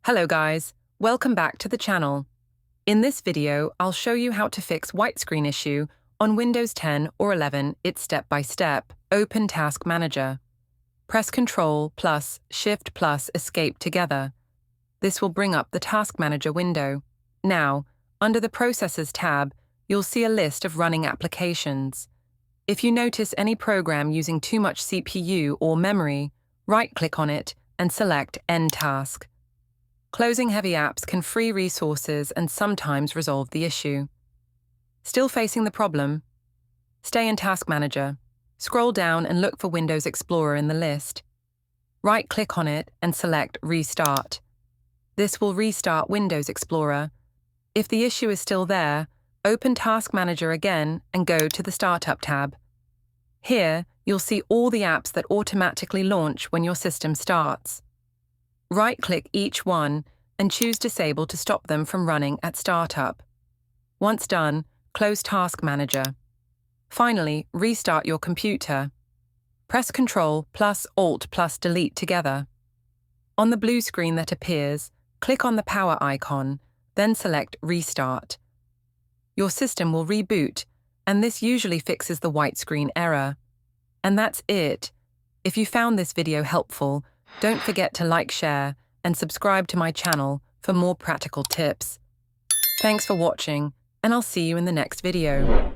Hello guys, welcome back to the channel. In this video, I'll show you how to fix white screen issue on Windows 10 or 11. It's step by step. Open Task Manager. Press Ctrl plus Shift plus Escape together. This will bring up the Task Manager window. Now, under the Processes tab, you'll see a list of running applications. If you notice any program using too much CPU or memory, right-click on it and select End Task. Closing heavy apps can free resources and sometimes resolve the issue. Still facing the problem? Stay in Task Manager. Scroll down and look for Windows Explorer in the list. Right-click on it and select Restart. This will restart Windows Explorer. If the issue is still there, open Task Manager again and go to the Startup tab. Here, you'll see all the apps that automatically launch when your system starts. Right-click each one and choose Disable to stop them from running at startup. Once done, close Task Manager. Finally, restart your computer. Press Ctrl plus Alt plus Delete together. On the blue screen that appears, click on the power icon, then select Restart. Your system will reboot, and this usually fixes the white screen error. And that's it. If you found this video helpful, don't forget to like, share, and subscribe to my channel for more practical tips. Thanks for watching, and I'll see you in the next video.